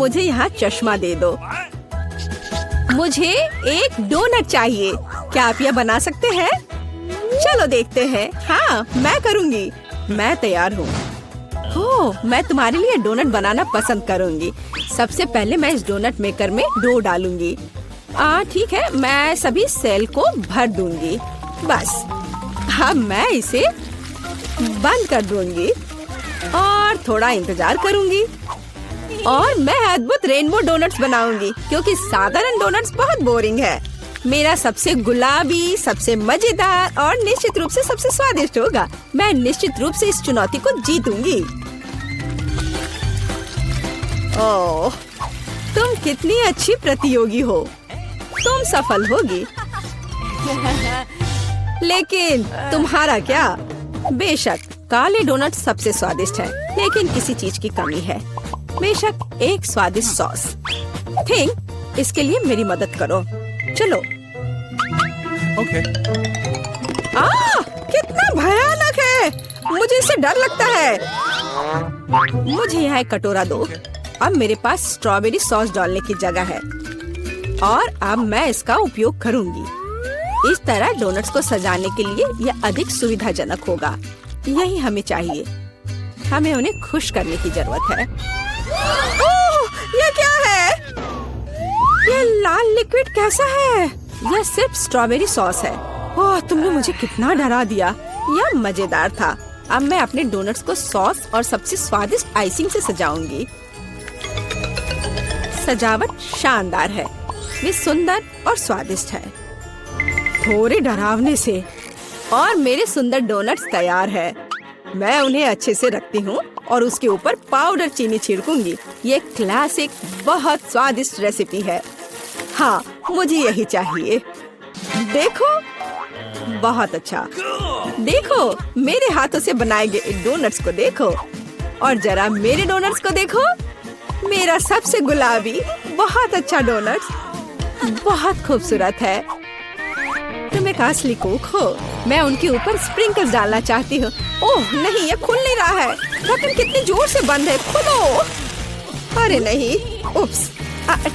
मुझे यहाँ चश्मा दे दो। मुझे एक डोनट चाहिए। क्या आप यह बना सकते हैं? चलो देखते हैं। हाँ, मैं करूँगी। मैं तैयार हूँ। ओह, मैं तुम्हारे लिए डोनट बनाना पसंद करूँगी। सबसे पहले मैं इस डोनट मेकर में डो डालूंगी। ठीक है, मैं सभी सेल को भर दूंगी। बस अब मैं इसे बंद कर दूंगी और थोड़ा इंतजार करूंगी और मैं अद्भुत रेनबो डोनट्स बनाऊंगी, क्योंकि साधारण डोनट्स बहुत बोरिंग है। मेरा सबसे गुलाबी, सबसे मजेदार और निश्चित रूप से सबसे स्वादिष्ट होगा। मैं निश्चित रूप से इस चुनौती को जीतूंगी। ओह, तुम कितनी अच्छी प्रतियोगी हो। तुम सफल होगी। लेकिन तुम्हारा क्या? बेशक काले डोनट सबसे स्वादिष्ट है, लेकिन किसी चीज की कमी है। बेशक एक स्वादिष्ट सॉस। थिंक, इसके लिए मेरी मदद करो। चलो। Okay. कितना भयानक है। मुझे इससे डर लगता है। मुझे यहाँ एक कटोरा दो। अब मेरे पास स्ट्रॉबेरी सॉस डालने की जगह है और अब मैं इसका उपयोग करूंगी। इस तरह डोनट्स को सजाने के लिए यह अधिक सुविधाजनक होगा। यही हमें चाहिए। हमें उन्हें खुश करने की जरूरत है। ओह, यह क्या है? यह लाल लिक्विड कैसा है? यह सिर्फ स्ट्रॉबेरी सॉस है। ओह, तुमने मुझे कितना डरा दिया। यह मजेदार था। अब मैं अपने डोनट्स को सॉस और सबसे स्वादिष्ट आइसिंग से सजाऊंगी। सजावट शानदार है। वे सुंदर और स्वादिष्ट है। थोड़े डरावने से। और मेरे सुंदर डोनट्स तैयार है। मैं उन्हें अच्छे से रखती हूँ और उसके ऊपर पाउडर चीनी छिड़कूंगी। ये क्लासिक बहुत स्वादिष्ट रेसिपी है। हाँ, मुझे यही चाहिए। देखो, बहुत अच्छा। देखो, मेरे हाथों से बनाए गए डोनट्स को देखो और जरा मेरे डोनट्स को देखो। मेरा सबसे गुलाबी बहुत अच्छा डोनट्स बहुत खूबसूरत है। तुम एक असली कुक हो। मैं उनके ऊपर स्प्रिंकल्स डालना चाहती हूँ। ओह नहीं, ये खुल नहीं रहा है। ढक्कन कितनी जोर से बंद है। खुलो। अरे नहीं, उप्स।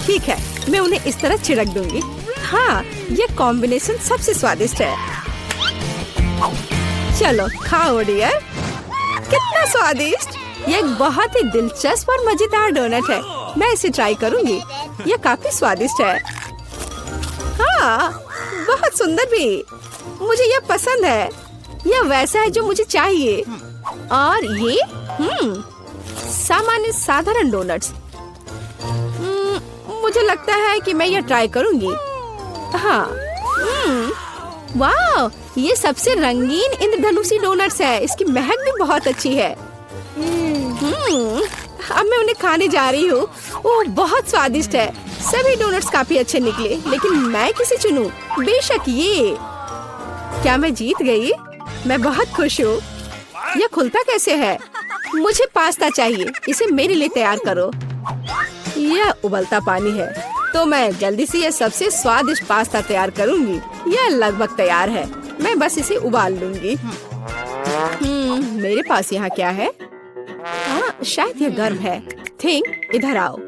ठीक है, मैं उन्हें इस तरह छिड़क दूंगी। हाँ, ये कॉम्बिनेशन सबसे स्वादिष्ट है। चलो खाओ डियर। कितना स्वादिष्ट। ये एक बहुत ही दिलचस्प और मजेदार डोनट है। मैं इसे ट्राई करूंगी। ये काफी स्वादिष्ट है। हाँ, बहुत सुंदर भी। मुझे यह पसंद है। यह वैसा है जो मुझे चाहिए। और ये सामान्य साधारण डोनट्स। मुझे लगता है कि मैं यह ट्राई करूंगी। हाँ, वाह, ये सबसे रंगीन इंद्रधनुषी डोनट्स है। इसकी महक भी बहुत अच्छी है। अब मैं उन्हें खाने जा रही हूँ। ओह, बहुत स्वादिष्ट है। सभी डोनट्स काफी अच्छे निकले, लेकिन मैं किसे चुनूं? बेशक ये। क्या मैं जीत गई? मैं बहुत खुश हूँ। यह खुलता कैसे है? मुझे पास्ता चाहिए। इसे मेरे लिए तैयार करो। यह उबलता पानी है, तो मैं जल्दी से यह सबसे स्वादिष्ट पास्ता तैयार करूंगी। यह लगभग तैयार है। मैं बस इसे उबाल लूंगी। मेरे पास यहाँ क्या है? शायद यह गर्म है। थिंक, इधर आओ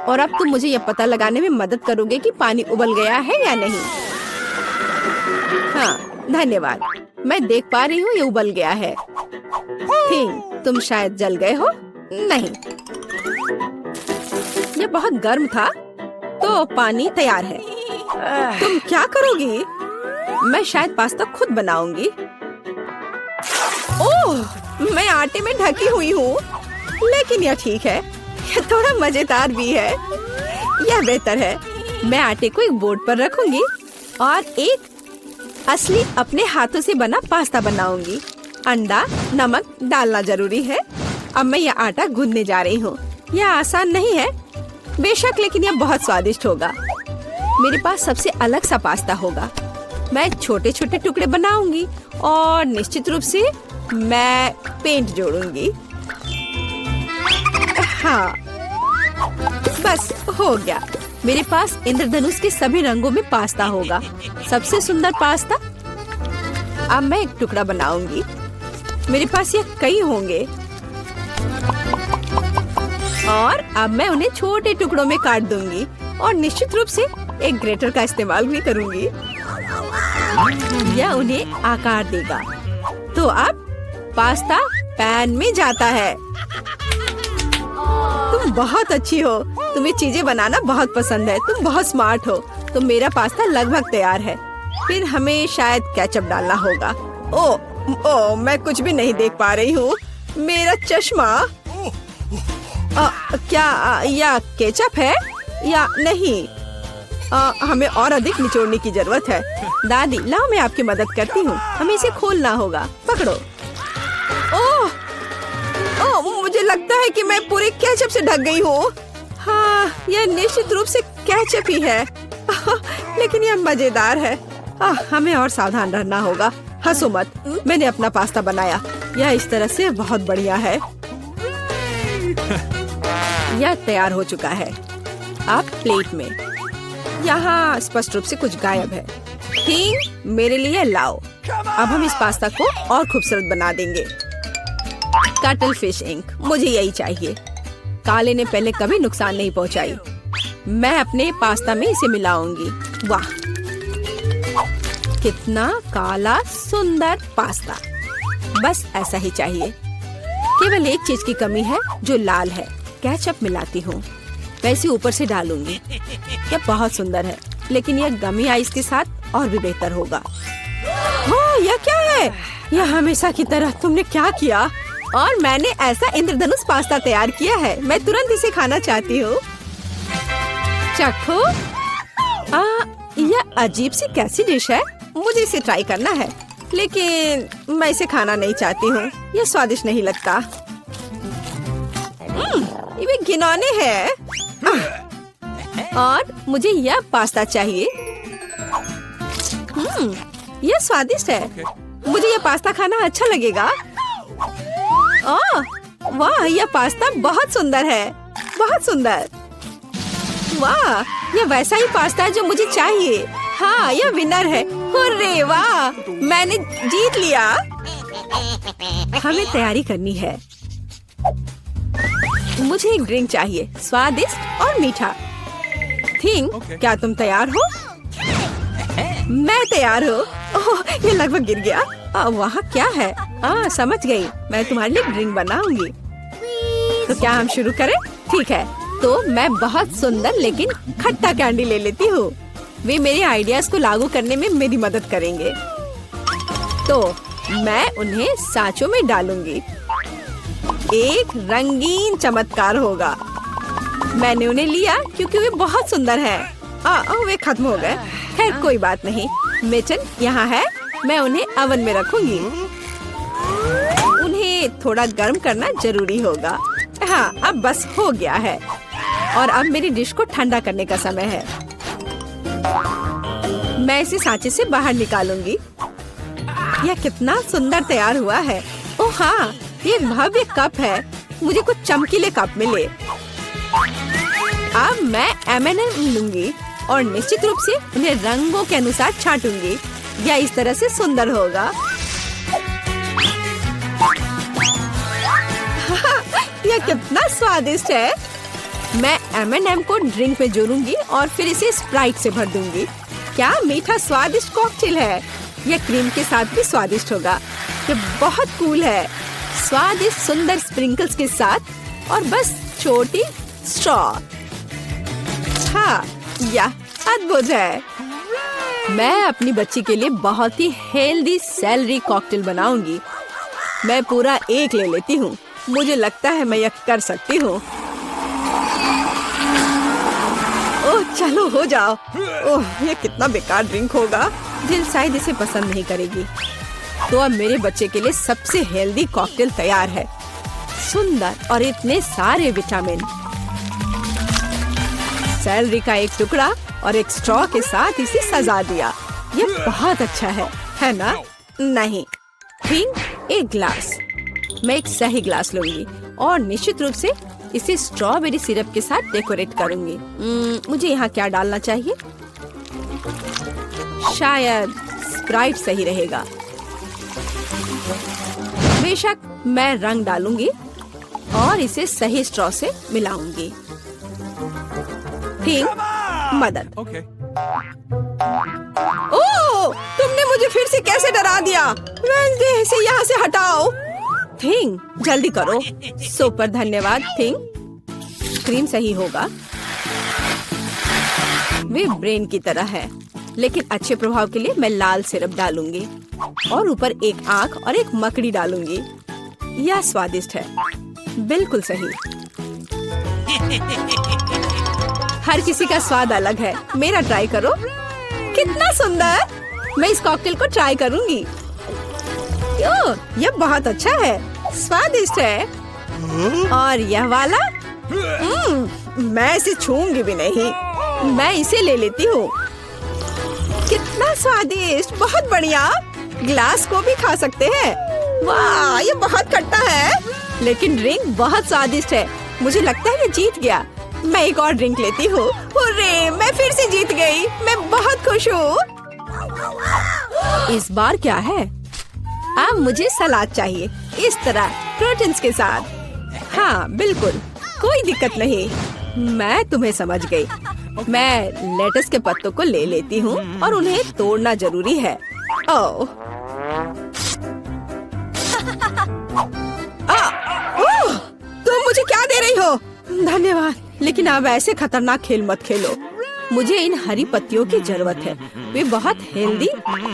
और अब तुम मुझे यह पता लगाने में मदद करोगे कि पानी उबल गया है या नहीं। हाँ, धन्यवाद। मैं देख पा रही हूँ ये उबल गया है। थिंक, तुम शायद जल गए हो। नहीं, ये बहुत गर्म था, तो पानी तैयार है। तुम क्या करोगी? मैं शायद पास्ता खुद बनाऊंगी। ओह, मैं आटे में ढकी हुई हूँ, लेकिन यह ठीक है। यह थोड़ा मजेदार भी है। यह बेहतर है। मैं आटे को एक बोर्ड पर रखूंगी और एक असली अपने हाथों से बना पास्ता बनाऊंगी। अंडा, नमक डालना जरूरी है। अब मैं यह आटा गूंदने जा रही हूँ। यह आसान नहीं है बेशक, लेकिन यह बहुत स्वादिष्ट होगा। मेरे पास सबसे अलग सा पास्ता होगा। मैं छोटे छोटे टुकड़े बनाऊंगी और निश्चित रूप से मैं पेंट जोड़ूंगी। हाँ, बस हो गया। मेरे पास इंद्रधनुष के सभी रंगों में पास्ता होगा। सबसे सुंदर पास्ता। अब मैं एक टुकड़ा बनाऊंगी। मेरे पास ये कई होंगे। और अब मैं उन्हें छोटे टुकड़ों में काट दूंगी और निश्चित रूप से एक ग्रेटर का इस्तेमाल भी करूंगी। यह उन्हें आकार देगा। तो अब पास्ता पैन में जाता है। तुम बहुत अच्छी हो। तुम्हें चीजें बनाना बहुत पसंद है। तुम बहुत स्मार्ट हो। तो मेरा पास्ता लगभग तैयार है। फिर हमें शायद केचप डालना होगा। ओ, मैं कुछ भी नहीं देख पा रही हूँ। मेरा चश्मा। क्या यह केचप है या नहीं? हमें और अधिक निचोड़ने की जरूरत है। दादी, लाओ मैं आपकी मदद करती हूँ। हमें इसे खोलना होगा। पकड़ो। ओह, मुझे लगता है कि मैं पूरे केचप से ढक गई हूँ। हाँ, यह निश्चित रूप से केचप ही है। लेकिन यह मजेदार है। हमें और सावधान रहना होगा। हंसो मत, मैंने अपना पास्ता बनाया। यह इस तरह से बहुत बढ़िया है। यह तैयार हो चुका है। अब प्लेट में। यहाँ स्पष्ट रूप से कुछ गायब है। ठीक, मेरे लिए लाओ। अब हम इस पास्ता को और खूबसूरत बना देंगे। कटल फिश इंक, मुझे यही चाहिए। काले ने पहले कभी नुकसान नहीं पहुंचाई। मैं अपने पास्ता में इसे मिलाऊंगी। वाह, कितना काला सुंदर पास्ता। बस ऐसा ही चाहिए। केवल एक चीज की कमी है जो लाल है। केचप मिलाती हूँ। वैसे ऊपर से डालूंगी। यह बहुत सुंदर है, लेकिन यह गमी आइस के साथ और भी बेहतर होगा। हाँ, यह क्या है? यह हमेशा की तरह तुमने क्या किया? और मैंने ऐसा इंद्रधनुष पास्ता तैयार किया है। मैं तुरंत इसे खाना चाहती हूँ। चखो। यह अजीब सी कैसी डिश है? मुझे इसे ट्राई करना है, लेकिन मैं इसे खाना नहीं चाहती हूँ। यह स्वादिष्ट नहीं लगता। ये घिनौने है। और मुझे यह पास्ता चाहिए। यह स्वादिष्ट है। मुझे यह पास्ता खाना अच्छा लगेगा। वाह, यह पास्ता बहुत सुंदर है। बहुत सुंदर। वाह, यह वैसा ही पास्ता है जो मुझे चाहिए। हाँ, यह विनर है। हुर्रे, वाह, मैंने जीत लिया। हमें तैयारी करनी है। मुझे एक ड्रिंक चाहिए, स्वादिष्ट और मीठा। थिंग, क्या तुम तैयार हो? मैं तैयार हूँ। ओह, ये लगभग गिर गया। वहाँ क्या है? समझ गई। मैं तुम्हारे लिए ड्रिंक बनाऊंगी। तो क्या हम शुरू करें? ठीक है। तो मैं बहुत सुंदर लेकिन खट्टा कैंडी ले लेती हूँ। वे मेरे आइडियाज को लागू करने में मेरी मदद करेंगे। तो मैं उन्हें सांचों में डालूंगी। एक रंगीन चमत्कार होगा। मैंने उन्हें लिया क्योंकि वे बहुत सुंदर हैं। वे खत्म हो गए। खैर, कोई बात नहीं। मेचन यहाँ है। मैं उन्हें ओवन में रखूंगी। उन्हें थोड़ा गर्म करना जरूरी होगा। हाँ, अब बस हो गया है। और अब मेरी डिश को ठंडा करने का समय है। मैं इसे सांचे से बाहर निकालूंगी। यह कितना सुंदर तैयार हुआ है। ओह हाँ, ये भव्य कप है। मुझे कुछ चमकीले कप मिले। अब मैं M&M लूंगी और निश्चित रूप से उन्हें रंगों के अनुसार छांटूंगी। यह इस तरह से सुंदर होगा। यह कितना स्वादिष्ट है। मैं M&M को ड्रिंक में जोड़ूंगी और फिर इसे स्प्राइट से भर दूंगी। क्या मीठा स्वादिष्ट कॉकटेल है। यह क्रीम के साथ भी स्वादिष्ट होगा। यह बहुत कूल है। स्वादिष्ट सुंदर स्प्रिंकल्स के साथ और बस छोटी स्ट्रॉ। हाँ, यह अद्भुत है। मैं अपनी बच्ची के लिए बहुत ही हेल्दी सेलरी कॉकटेल बनाऊंगी। मैं पूरा एक ले लेती हूँ। मुझे लगता है मैं यह कर सकती हूँ। ओह, चलो हो जाओ। ओह, ये कितना बेकार ड्रिंक होगा। जिल शायद इसे पसंद नहीं करेगी। तो अब मेरे बच्चे के लिए सबसे हेल्दी कॉकटेल तैयार है। सुंदर और इतने सारे विटामिन। सेलरी का एक टुकड़ा और एक स्ट्रॉ के साथ इसे सजा दिया। ये बहुत अच्छा है ना? नहीं, थिंक एक ग्लास। मैं एक सही ग्लास लूंगी और निश्चित रूप से इसे स्ट्रॉबेरी सिरप के साथ डेकोरेट करूंगी। मुझे यहाँ क्या डालना चाहिए? शायद स्प्राइट सही रहेगा। बेशक मैं रंग डालूंगी। और इसे सही स्ट्रॉ से मिलाऊंगी। थिंग, मदद। Okay. ओह, तुमने मुझे फिर से कैसे डरा दिया? वेंसडे, इसे यहाँ से हटाओ। थिंग, जल्दी करो। सुपर, धन्यवाद थिंग। क्रीम सही होगा। वे ब्रेन की तरह है, लेकिन अच्छे प्रभाव के लिए मैं लाल सिरप डालूंगी और ऊपर एक आंख और एक मकड़ी डालूंगी। यह स्वादिष्ट है, बिल्कुल सही। हर किसी का स्वाद अलग है, मेरा ट्राई करो। कितना सुंदर! मैं इस कॉकटेल को ट्राई करूंगी। यह बहुत अच्छा है, स्वादिष्ट है। और यह वाला? मैं इसे छूंगी भी नहीं। मैं इसे ले लेती हूँ। कितना स्वादिष्ट, बहुत बढ़िया। ग्लास को भी खा सकते हैं। वाह, ये बहुत खट्टा है, लेकिन ड्रिंक बहुत स्वादिष्ट है। मुझे लगता है मैं जीत गया। मैं एक और ड्रिंक लेती हूँ। हुर्रे, मैं फिर से जीत गई। मैं बहुत खुश हूँ। इस बार क्या है? अब मुझे सलाद चाहिए, इस तरह प्रोटीन्स के साथ। हाँ बिल्कुल, कोई दिक्कत नहीं। मैं तुम्हें समझ गई। मैं लेटस के पत्तों को ले लेती हूँ और उन्हें तोड़ना जरूरी है। ओह, तुम मुझे क्या दे रही हो? धन्यवाद, लेकिन अब ऐसे खतरनाक खेल मत खेलो। मुझे इन हरी पत्तियों की जरूरत है। वे बहुत हेल्दी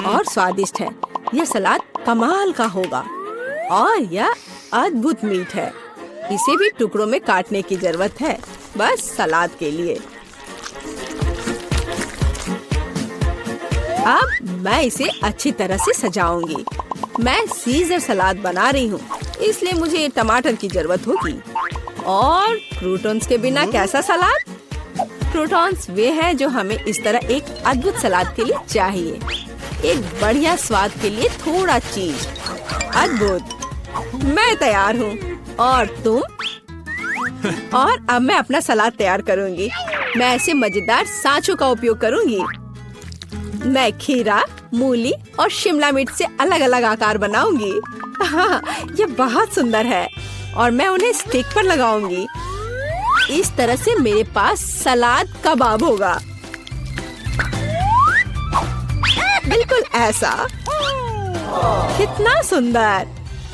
और स्वादिष्ट है। यह सलाद कमाल का होगा और यह अद्भुत मीठ है। इसे भी टुकड़ों में काटने की जरूरत है, बस सलाद के लिए। अब मैं इसे अच्छी तरह से सजाऊंगी। मैं सीजर सलाद बना रही हूँ, इसलिए मुझे टमाटर की जरूरत होगी। और क्रूटॉन्स के बिना कैसा सलाद? क्रूटॉन्स वे हैं जो हमें इस तरह एक अद्भुत सलाद के लिए चाहिए। एक बढ़िया स्वाद के लिए थोड़ा चीज। अद्भुत, मैं तैयार हूँ। और तुम? और अब मैं अपना सलाद तैयार करूँगी। मैं ऐसे मजेदार सांचों का उपयोग करूँगी। मैं खीरा, मूली और शिमला मिर्च से अलग अलग आकार बनाऊंगी। हाँ, ये बहुत सुंदर है और मैं उन्हें स्टिक पर लगाऊंगी। इस तरह से मेरे पास सलाद कबाब होगा, बिल्कुल ऐसा। कितना सुंदर!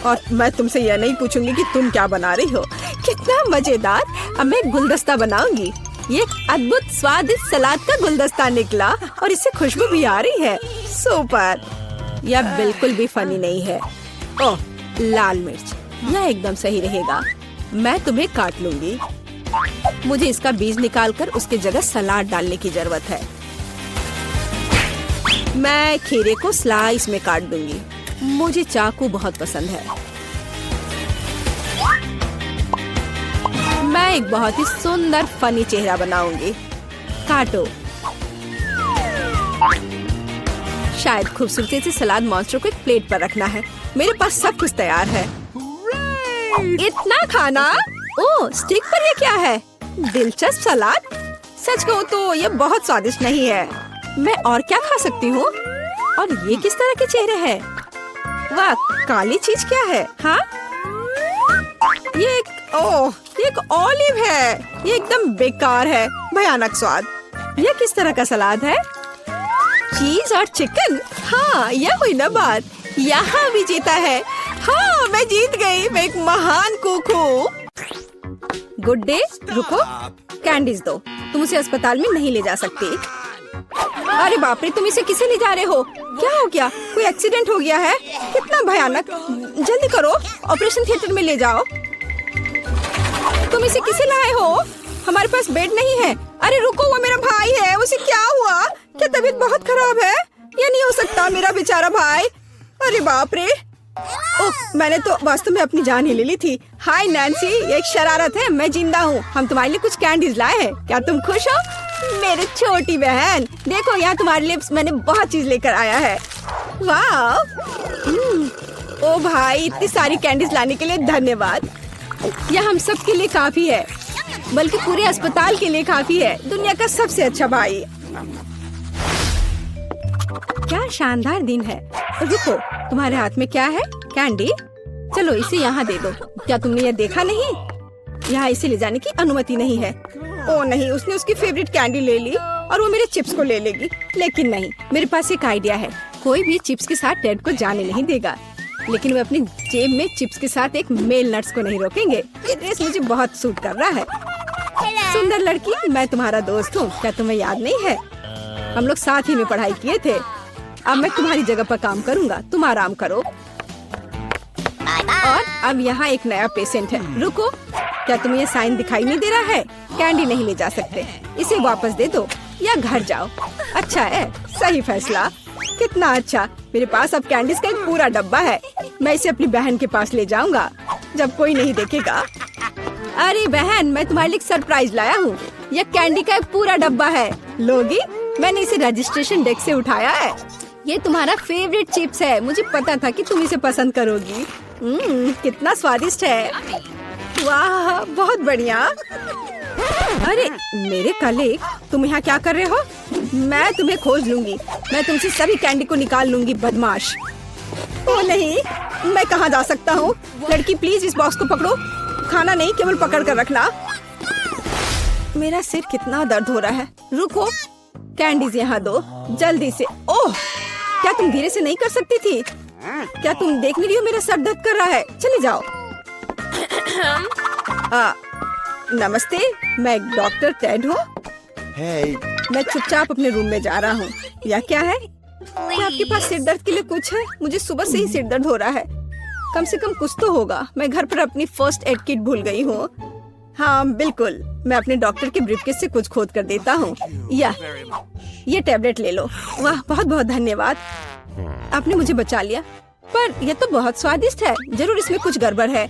और मैं तुमसे यह नहीं पूछूंगी कि तुम क्या बना रही हो। कितना मजेदार! अब मैं गुलदस्ता बनाऊंगी। ये एक अद्भुत स्वादिष्ट सलाद का गुलदस्ता निकला और इससे खुशबू भी आ रही है। सुपर! यह बिल्कुल भी फनी नहीं है। ओह, लाल मिर्च, यह एकदम सही रहेगा। मैं तुम्हें काट लूंगी। मुझे इसका बीज निकालकर उसके जगह सलाद डालने की जरूरत है। मैं खीरे को स्लाइस में काट दूंगी। मुझे चाकू बहुत पसंद है। मैं एक बहुत ही सुंदर फनी चेहरा बनाऊंगी। काटो। शायद खूबसूरती से सलाद मॉन्स्टर को एक प्लेट पर रखना है। मेरे पास सब कुछ तैयार है। इतना खाना? ओह, स्टिक पर ये क्या है? दिलचस्प सलाद। सच कहूँ तो ये बहुत स्वादिष्ट नहीं है। मैं और क्या खा सकती हूँ? और ये किस तरह के चेहरे हैं? वाह, काली चीज क्या है? हाँ, ये एक ऑलिव है। ये एकदम बेकार है, भयानक स्वाद। ये किस तरह का सलाद है? चीज और चिकन। हाँ, यह हुई ना बात। यहाँ भी जीता है। हाँ, मैं जीत गई। मैं एक महान कुक हूँ। गुड डे, रुको। कैंडीज दो। तुम उसे अस्पताल में नहीं ले जा सकती। अरे बाप रे, तुम इसे किसे ले जा रहे हो? क्या हो गया? कोई एक्सीडेंट हो गया है? कितना भयानक! जल्दी करो, ऑपरेशन थिएटर में ले जाओ। तुम इसे किसे लाए हो? हमारे पास बेड नहीं है। अरे रुको, वो मेरा भाई है। उसे क्या हुआ? क्या तबीयत बहुत खराब है? ये नहीं हो सकता, मेरा बेचारा भाई। अरे बाप रे! ओह, मैंने तो वास्तव में अपनी जान ही ले ली थी। हाय नैन्सी, ये एक शरारत है। मैं जिंदा हूँ। हम तुम्हारे लिए कुछ कैंडीज लाए हैं। क्या तुम खुश हो? मेरी छोटी बहन, देखो यहाँ तुम्हारे लिए मैंने बहुत चीज लेकर आया है। वाह! ओ भाई, इतनी सारी कैंडीज लाने के लिए धन्यवाद। यह हम सब के लिए काफी है, बल्कि पूरे अस्पताल के लिए काफी है। दुनिया का सबसे अच्छा भाई। क्या शानदार दिन है। रुको, तुम्हारे हाथ में क्या है? कैंडी? चलो इसे यहाँ दे दो। क्या तुमने ये देखा नहीं? यहाँ इसे ले जाने की अनुमति नहीं है। ओ नहीं, उसने उसकी फेवरेट कैंडी ले ली और वो मेरे चिप्स को ले लेगी। लेकिन नहीं, मेरे पास एक आइडिया है। कोई भी चिप्स के साथ टेड को जाने नहीं देगा, लेकिन वे अपनी जेब में चिप्स के साथ एक मेल नट्स को नहीं रोकेंगे। ये ड्रेस मुझे बहुत सूट कर रहा है। सुंदर लड़की, मैं तुम्हारा दोस्त हूँ, क्या तुम्हें याद नहीं है? हम लोग साथ ही में पढ़ाई किए थे। अब मैं तुम्हारी जगह पर काम करूँगा, तुम आराम करो। और अब यहाँ एक नया पेशेंट है। रुको, क्या तुम्हें ये साइन दिखाई नहीं दे रहा है? कैंडी नहीं ले जा सकते, इसे वापस दे दो या घर जाओ। अच्छा है, सही फैसला। कितना अच्छा, मेरे पास अब कैंडीज का एक पूरा डब्बा है। मैं इसे अपनी बहन के पास ले जाऊंगा जब कोई नहीं देखेगा। अरे बहन, मैं तुम्हारे लिए सरप्राइज लाया हूँ। यह कैंडी का एक पूरा डब्बा है, लोगी? मैंने इसे रजिस्ट्रेशन डेस्क से उठाया है। ये तुम्हारा फेवरेट चिप्स है, मुझे पता था कि तुम इसे पसंद करोगी। कितना स्वादिष्ट है। वाह, बहुत बढ़िया। अरे मेरे कलीग, तुम यहाँ क्या कर रहे हो? मैं तुम्हें खोज लूंगी। मैं तुमसे सभी कैंडी को निकाल लूंगी, बदमाश। ओ नहीं, मैं कहाँ जा सकता हूँ? लड़की प्लीज इस बॉक्स को पकड़ो। खाना नहीं, केवल पकड़ कर रखना। मेरा सिर कितना दर्द हो रहा है। रुको, कैंडीज यहाँ दो जल्दी से। ओह, क्या तुम धीरे से नहीं कर सकती थी? क्या तुम देख नहीं रही हो मेरा सर दर्द कर रहा है? चले जाओ। नमस्ते, मैं डॉक्टर टेड हूँ। मैं चुपचाप अपने रूम में जा रहा हूँ। या क्या है? क्या आपके पास सिर दर्द के लिए कुछ है? मुझे सुबह से ही सिर दर्द हो रहा है। कम से कम कुछ तो होगा। मैं घर पर अपनी फर्स्ट एड किट भूल गई हूँ। हाँ बिल्कुल, मैं अपने डॉक्टर के ब्रीफकेस से कुछ खोद कर देता हूँ। ये टैबलेट ले लो। वाह, बहुत बहुत धन्यवाद, आपने मुझे बचा लिया। पर यह तो बहुत स्वादिष्ट है, जरूर इसमें कुछ गड़बड़ है।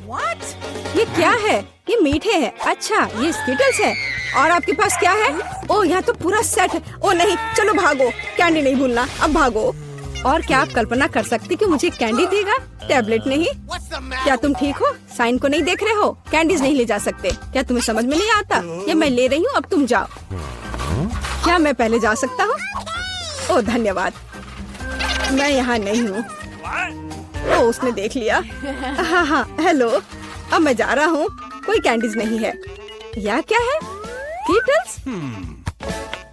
ये क्या है? ये मीठे हैं। अच्छा, ये स्किटल्स है। और आपके पास क्या है? ओह, यहाँ तो पूरा सेट है। ओह नहीं, चलो भागो, कैंडी नहीं भूलना, अब भागो। और क्या आप कल्पना कर सकती कि मुझे कैंडी देगा, टैबलेट नहीं? क्या तुम ठीक हो? साइन को नहीं देख रहे हो? कैंडीज नहीं ले जा सकते। क्या तुम्हें समझ में नहीं आता? ये मैं ले रही हूँ, अब तुम जाओ। क्या मैं पहले जा सकता हूँ? ओह धन्यवाद, मैं यहाँ नहीं हूँ। ओह, उसने देख लिया। हाँ, हेलो, अब मैं जा रहा हूँ। कोई कैंडीज नहीं है। यह क्या है? कीटल्स?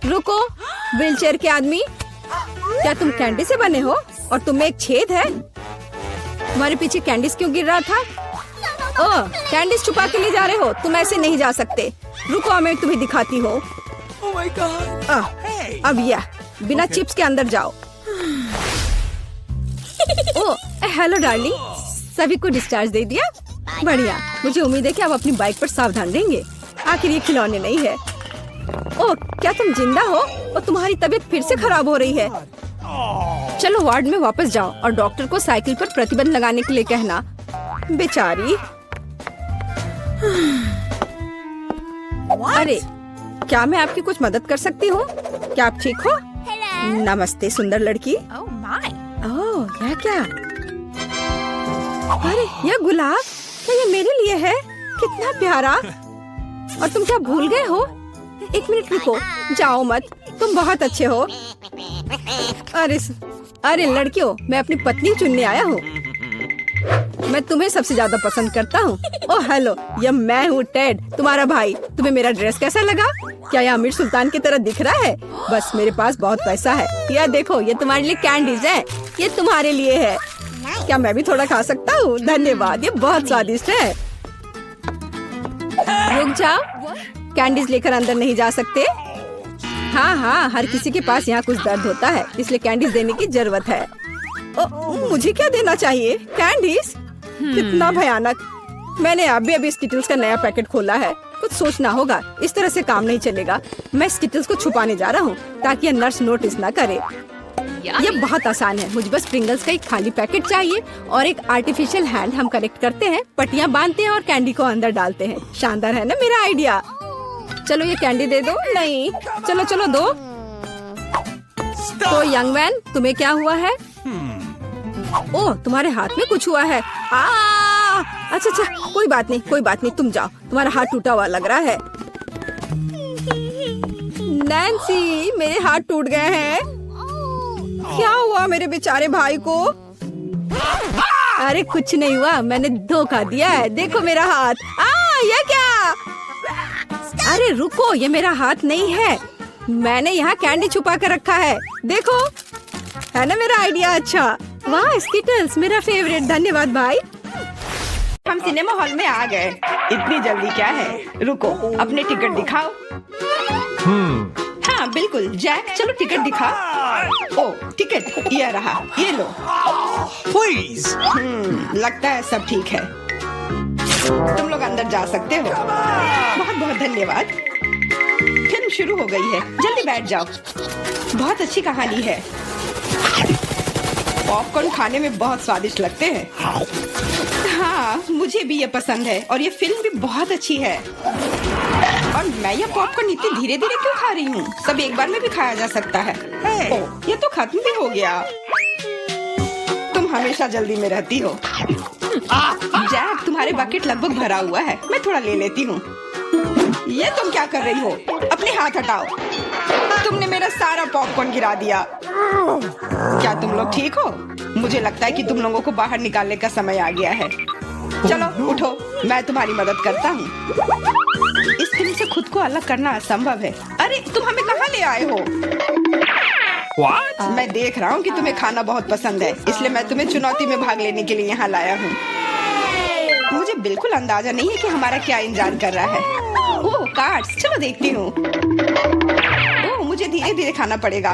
रुको, व्हीलचेयर के आदमी, क्या तुम कैंडी से बने हो? और तुम में एक छेद है। तुम्हारे पीछे कैंडीज क्यों गिर रहा था? ओह, कैंडीज छुपा के ले जा रहे हो? तुम ऐसे नहीं जा सकते। रुको, मैं तुम्हें दिखाती हूँ। अब यह बिना चिप्स के अंदर जाओ। ओह, हेलो डार्लिंग, सभी को डिस्चार्ज दे दिया? बढ़िया, मुझे उम्मीद है कि आप अपनी बाइक पर सावधान रहेंगे। आखिर ये खिलौने नहीं है। ओह, क्या तुम जिंदा हो? और तुम्हारी तबीयत फिर से खराब हो रही है। चलो वार्ड में वापस जाओ और डॉक्टर को साइकिल पर प्रतिबंध लगाने के लिए कहना। बेचारी। अरे, क्या मैं आपकी कुछ मदद कर सकती हूँ? क्या आप ठीक हो? नमस्ते सुंदर लड़की। ओह, यह क्या? अरे, यह गुलाब, क्या ये मेरे लिए है? कितना प्यारा। और तुम क्या भूल गए हो? एक मिनट रुको, जाओ मत, तुम बहुत अच्छे हो। अरे लड़कियों, मैं अपनी पत्नी चुनने आया हूँ। मैं तुम्हें सबसे ज्यादा पसंद करता हूँ। ओह हेलो, यह मैं हूँ टेड, तुम्हारा भाई। तुम्हें मेरा ड्रेस कैसा लगा? क्या यह अमीर सुल्तान की तरह दिख रहा है? बस मेरे पास बहुत पैसा है। यह देखो, ये तुम्हारे लिए कैंडीज है। ये तुम्हारे लिए है। क्या मैं भी थोड़ा खा सकता हूँ? धन्यवाद, ये बहुत स्वादिष्ट है। रुक जाओ, कैंडीज लेकर अंदर नहीं जा सकते। हाँ, हर किसी के पास यहाँ कुछ दर्द होता है, इसलिए कैंडीज देने की जरूरत है। मुझे क्या देना चाहिए? कैंडीज? कितना भयानक। मैंने अभी स्किटल्स का नया पैकेट खोला है। कुछ सोचना होगा, इस तरह से काम नहीं चलेगा। मैं स्किटल्स को छुपाने जा रहा हूँ ताकि नर्स नोटिस न करे। यह बहुत आसान है, मुझे बस प्रिंगल्स का एक खाली पैकेट चाहिए और एक आर्टिफिशियल हैंड हम कलेक्ट करते हैं, पट्टियाँ बांधते हैं और कैंडी को अंदर डालते हैं। शानदार है ना मेरा आइडिया? चलो ये कैंडी दे दो। नहीं, चलो दो। तो यंग मैन, तुम्हें क्या हुआ है? ओह, तुम्हारे हाथ में कुछ हुआ है। अच्छा, कोई बात नहीं, तुम जाओ। तुम्हारा हाथ टूटा हुआ लग रहा है। नैन्सी, मेरे हाथ टूट गए हैं। क्या हुआ मेरे बेचारे भाई को? अरे कुछ नहीं हुआ, मैंने धोखा दिया है। देखो मेरा हाथ। ये क्या? अरे रुको, ये मेरा हाथ नहीं है। मैंने यहाँ कैंडी छुपा कर रखा है, देखो। है ना मेरा आइडिया अच्छा? वाह स्किटल्स, मेरा फेवरेट। धन्यवाद भाई। हम सिनेमा हॉल में आ गए। इतनी जल्दी क्या है? रुको, अपने टिकट दिखाओ। हाँ बिल्कुल जैक, चलो टिकट दिखा। ओ टिकट, ये रहा, ये लो। Please. लगता है सब ठीक है। तुम लोग अंदर जा सकते हो। बहुत बहुत धन्यवाद। फिल्म शुरू हो गई है, जल्दी बैठ जाओ। बहुत अच्छी कहानी है। पॉपकॉर्न खाने में बहुत स्वादिष्ट लगते हैं। हाँ मुझे भी ये पसंद है और ये फिल्म भी बहुत अच्छी है। और मैं ये पॉपकॉर्न इतनी धीरे धीरे क्यों खा रही हूँ? सब एक बार में भी खाया जा सकता है। ओह, ये तो खत्म भी हो गया। तुम हमेशा जल्दी में रहती हो। जैक, तुम्हारे बकेट लगभग भरा हुआ है, मैं थोड़ा ले लेती हूँ। ये तुम क्या कर रही हो? अपने हाथ हटाओ। तुमने मेरा सारा पॉपकॉर्न गिरा दिया। क्या तुम लोग ठीक हो? मुझे लगता है कि तुम लोगों को बाहर निकालने का समय आ गया है। चलो उठो, मैं तुम्हारी मदद करता हूँ। इस फिल्म से खुद को अलग करना असंभव है। अरे तुम हमें कहाँ ले आए हो? What? मैं देख रहा हूँ कि तुम्हें खाना बहुत पसंद है, इसलिए मैं तुम्हें चुनौती में भाग लेने के लिए यहाँ लाया हूँ। मुझे बिल्कुल अंदाजा नहीं है कि हमारा क्या इंतजार कर रहा है। ओह कार्ड्स, चलो देखती हूँ। ओह मुझे धीरे धीरे खाना पड़ेगा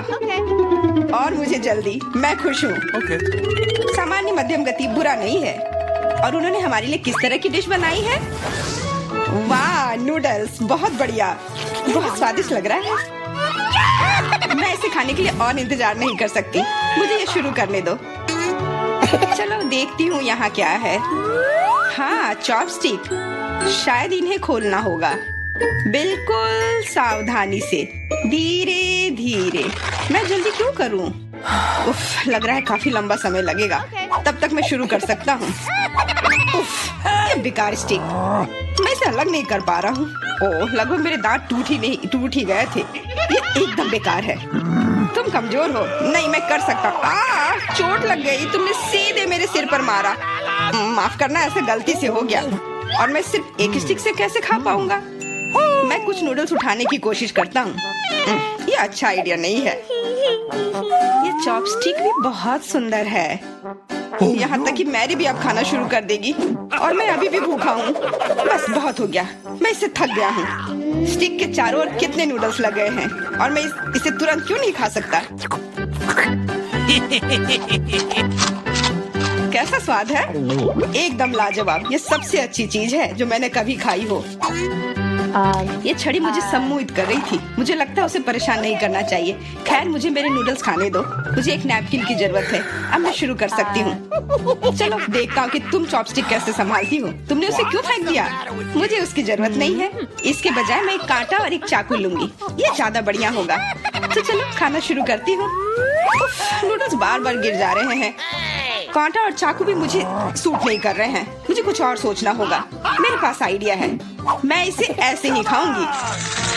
और मुझे जल्दी। मैं खुश हूँ। Okay. सामान्य मध्यम गति बुरा नहीं है। और उन्होंने हमारे लिए किस तरह की डिश बनाई है? वाह नूडल्स, बहुत बढ़िया, बहुत स्वादिष्ट लग रहा है। मैं इसे खाने के लिए और इंतजार नहीं कर सकती। मुझे ये शुरू करने दो। चलो देखती हूँ यहाँ क्या है। हाँ चॉपस्टिक, शायद इन्हें खोलना होगा। बिल्कुल सावधानी से, धीरे धीरे। मैं जल्दी क्यों करूँ? उफ, लग रहा है काफी लंबा समय लगेगा। तब तक मैं शुरू कर सकता हूँ। उफ, ये बेकार स्टिक, मैं इसे अलग नहीं कर पा रहा हूँ। ओह, लगभग मेरे दांत टूट ही गए थे। ये एकदम बेकार है। तुम कमजोर हो। नहीं, मैं कर सकता हूँ। चोट लग गई, तुमने सीधे मेरे सिर पर मारा। माफ करना, ऐसे गलती से हो गया। और मैं सिर्फ एक स्टिक से कैसे खा पाऊंगा? मैं कुछ नूडल्स उठाने की कोशिश करता हूँ। ये अच्छा आइडिया नहीं है। ये चॉपस्टिक भी बहुत सुंदर है। यहाँ तक कि मैरी भी अब खाना शुरू कर देगी और मैं अभी भी भूखा हूँ। बस बहुत हो गया, मैं इससे थक गया हूँ। स्टिक के चारों ओर कितने नूडल्स लगे हैं और मैं इसे तुरंत क्यों नहीं खा सकता? कैसा स्वाद है? एकदम लाजवाब। ये सबसे अच्छी चीज है जो मैंने कभी खाई हो। ये छड़ी मुझे सम्मोहित कर रही थी। मुझे लगता है उसे परेशान नहीं करना चाहिए। खैर, मुझे मेरे नूडल्स खाने दो। मुझे एक नैपकिन की जरूरत है। अब मैं शुरू कर सकती हूँ। चलो देखता हूँ कि तुम चॉपस्टिक कैसे संभालती हो। तुमने उसे क्यों फेंक दिया? मुझे उसकी जरूरत नहीं है। इसके बजाय मैं एक कांटा और एक चाकू लूंगी। ये ज्यादा बढ़िया होगा। तो चलो खाना शुरू करती हूँ। नूडल्स बार बार गिर जा रहे हैं। कांटा और चाकू भी मुझे सूट नहीं कर रहे हैं। मुझे कुछ और सोचना होगा। मेरे पास आइडिया है। मैं इसे ऐसे ही खाऊंगी।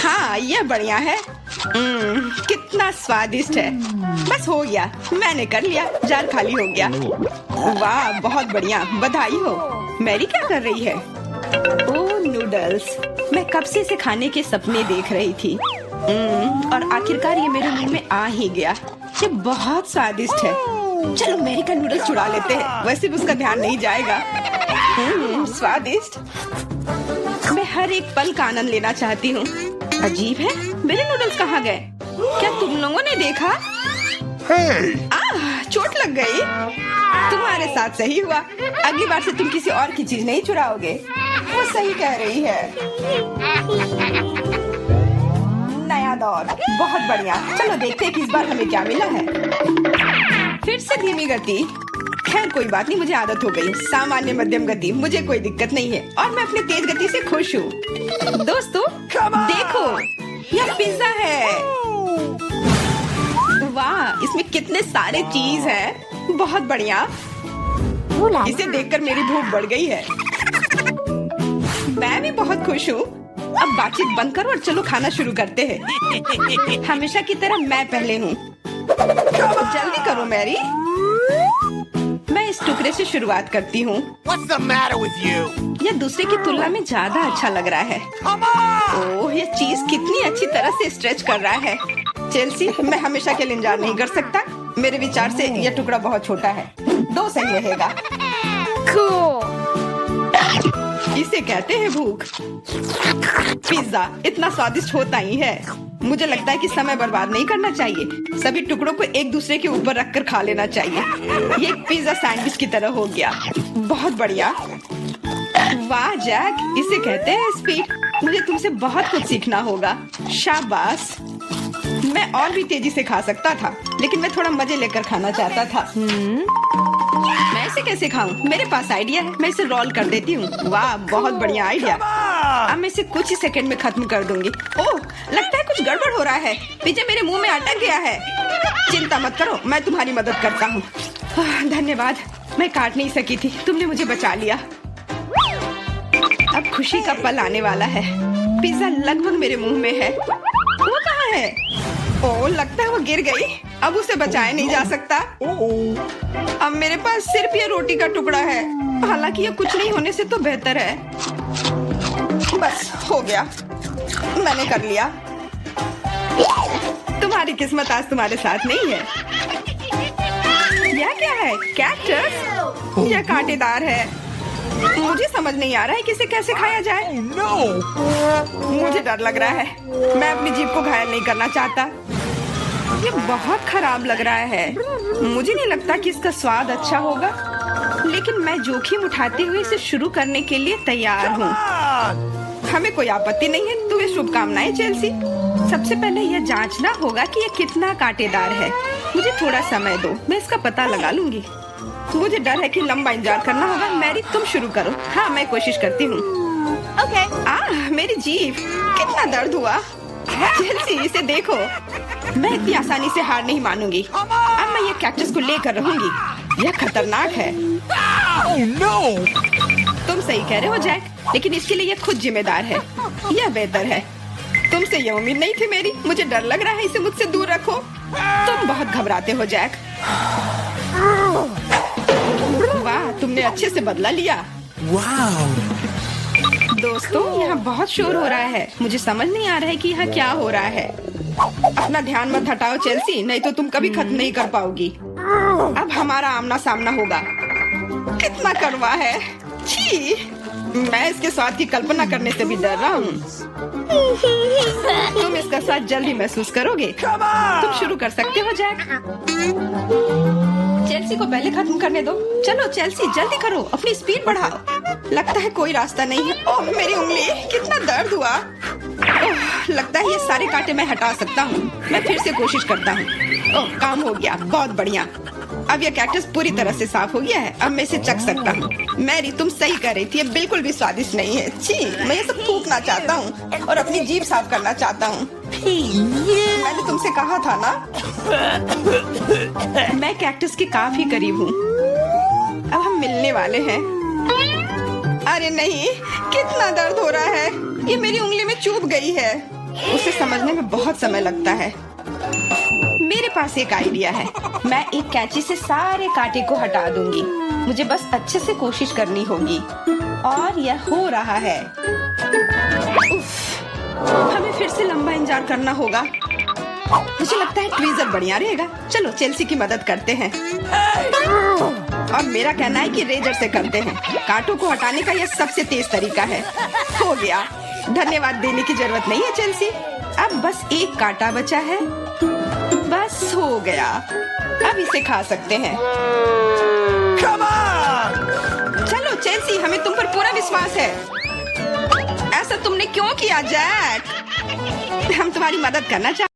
हाँ, ये बढ़िया है। कितना स्वादिष्ट है। बस हो गया, मैंने कर लिया। जार खाली हो गया। वाह, बहुत बढ़िया, बधाई हो। मैरी क्या कर रही है? ओह नूडल्स, मैं कब से इसे खाने के सपने देख रही थी। और आखिरकार ये मेरे मुंह में आ ही गया। ये बहुत स्वादिष्ट है। चलो मैरी का नूडल्स चुरा लेते हैं। वैसे भी उसका ध्यान नहीं जाएगा। स्वादिष्ट। मैं हर एक पल का आनंद लेना चाहती हूँ। अजीब है, मेरे नूडल्स कहाँ गए? क्या तुम लोगों ने देखा? चोट लग गई। तुम्हारे साथ सही हुआ। अगली बार से तुम किसी और की चीज नहीं चुराओगे। वो सही कह रही है। नया दौर, बहुत बढ़िया। चलो देखते हैं कि इस बार हमें क्या मिला है। फिर से धीमी गति। खैर कोई बात नहीं, मुझे आदत हो गई। सामान्य मध्यम गति, मुझे कोई दिक्कत नहीं है और मैं अपनी तेज गति से खुश हूँ। दोस्तों देखो, यह पिज्जा है। वाह, इसमें कितने सारे चीज हैं। बहुत बढ़िया। इसे देखकर मेरी भूख बढ़ गई है। मैं भी बहुत खुश हूँ। अब बातचीत बंद करो और चलो खाना शुरू करते हैं। हमेशा की तरह मैं पहले हूँ। जल्दी करो मैरी। मैं इस टुकड़े से शुरुआत करती हूँ। What's the matter with you? यह दूसरे की तुलना में ज्यादा अच्छा लग रहा है। ओह, ये चीज कितनी अच्छी तरह से स्ट्रेच कर रहा है। चेल्सी, मैं हमेशा के लिए इंतजार नहीं कर सकता। मेरे विचार से यह टुकड़ा बहुत छोटा है। 2 सही रहेगा। इसे कहते हैं भूख। पिज्जा इतना स्वादिष्ट होता ही है। मुझे लगता है कि समय बर्बाद नहीं करना चाहिए। सभी टुकड़ों को एक दूसरे के ऊपर रखकर खा लेना चाहिए। ये एक पिज्जा सैंडविच की तरह हो गया। बहुत बढ़िया। वाह जैक, इसे कहते हैं स्पीड। मुझे तुमसे बहुत कुछ सीखना होगा। शाबाश। मैं और भी तेजी से खा सकता था, लेकिन मैं थोड़ा मजे लेकर खाना चाहता था। मैं इसे कैसे खाऊं? मेरे पास आइडिया है। मैं इसे रोल कर देती हूँ। वाह, बहुत बढ़िया आइडिया। अब मैं इसे कुछ ही सेकंड में खत्म कर दूंगी। ओह, लगता है कुछ गड़बड़ हो रहा है। पिज्जा मेरे मुंह में अटक गया है। चिंता मत करो, मैं तुम्हारी मदद करता हूँ। धन्यवाद। मैं काट नहीं सकी थी, तुमने मुझे बचा लिया। अब खुशी का पल आने वाला है। पिज्जा लगभग मेरे मुंह में है। वो कहाँ है? ओह, लगता है वो गिर गई। अब उसे बचाया नहीं जा सकता। अब मेरे पास सिर्फ ये रोटी का टुकड़ा है। हालांकि ये कुछ नहीं होने से तो बेहतर है। बस हो गया, मैंने कर लिया। तुम्हारी किस्मत आज तुम्हारे साथ नहीं है। यह क्या है? कैक्टस? यह कांटेदार है। मुझे समझ नहीं आ रहा है कि इसे कैसे खाया जाए। मुझे डर लग रहा है। मैं अपनी जीभ को घायल नहीं करना चाहता। ये बहुत खराब लग रहा है। मुझे नहीं लगता कि इसका स्वाद अच्छा होगा, लेकिन मैं जोखिम उठाते हुए इसे शुरू करने के लिए तैयार हूँ। हमें कोई आपत्ति नहीं है। तुम्हें शुभकामनाएं चेल्सी। सबसे पहले यह जांचना होगा कि यह कितना कांटेदार है। मुझे थोड़ा समय दो, मैं इसका पता लगा लूंगी। मुझे डर है कि लंबा इंतजार करना होगा। मैरी, तुम शुरू करो। हाँ, मैं कोशिश करती हूँ। ओके। मेरी जीभ, कितना दर्द हुआ। चेल्सी, इसे देखो। मैं इतनी आसानी से हार नहीं मानूंगी। अब मैं ये कैक्टस को लेकर रहूंगी। यह खतरनाक है। तुम सही कह रहे हो जैक, लेकिन इसके लिए यह खुद जिम्मेदार है। यह बेहतर है। तुमसे यह उम्मीद नहीं थी मेरी। मुझे डर लग रहा है। इसे मुझसे दूर रखो। तुम बहुत घबराते हो जैक। वाह, तुमने अच्छे से बदला लिया। दोस्तों, यहाँ बहुत शोर हो रहा है। मुझे समझ नहीं आ रहा है कि यहाँ क्या हो रहा है। अपना ध्यान मत हटाओ चेल्सी, नहीं तो तुम कभी खत्म नहीं कर पाओगी। अब हमारा आमना सामना होगा। कितना कड़वा है। छी, मैं इसके स्वाद की कल्पना करने से भी डर रहा हूँ। तुम इसका स्वाद जल्दी महसूस करोगे। तुम शुरू कर सकते हो जैक। चेल्सी को पहले खत्म करने दो। चलो चेल्सी, जल्दी करो, अपनी स्पीड बढ़ाओ। लगता है कोई रास्ता नहीं है। ओह, मेरी उंगली, कितना दर्द हुआ। ओह, लगता है ये सारे कांटे मैं हटा सकता हूँ। मैं फिर से कोशिश करता हूँ। ओह, काम हो गया। बहुत बढ़िया। अब यह कैक्टस पूरी तरह से साफ हो गया है। अब मैं इसे चख सकता हूँ। मैरी, तुम सही कह रही थी। ये बिल्कुल भी स्वादिष्ट नहीं है। छी, मैं ये सब थूकना चाहता हूँ और अपनी जीभ साफ करना चाहता हूँ। मैंने तुमसे कहा था ना। मैं कैक्टस के काफी करीब हूँ। अब हम मिलने वाले हैं। अरे नहीं, कितना दर्द हो रहा है। ये मेरी उंगली में चुभ गई है। उसे समझने में बहुत समय लगता है। मेरे पास एक आइडिया है। मैं एक कैंची से सारे कांटे को हटा दूंगी। मुझे बस अच्छे से कोशिश करनी होगी। और यह हो रहा है। उफ, हमें फिर से लंबा इंतजार करना होगा। मुझे लगता है ट्वीजर बढ़िया रहेगा। चलो चेल्सी की मदद करते हैं। और मेरा कहना है कि रेजर से करते हैं। कांटों को हटाने का यह सबसे तेज तरीका है। हो गया। धन्यवाद देने की जरूरत नहीं है चेल्सी। अब बस एक कांटा बचा है। बस हो गया। अब इसे खा सकते हैं। चलो चेल्सी, हमें तुम पर पूरा विश्वास है। ऐसा तुमने क्यों किया जैक? हम तुम्हारी मदद करना चाहते हैं।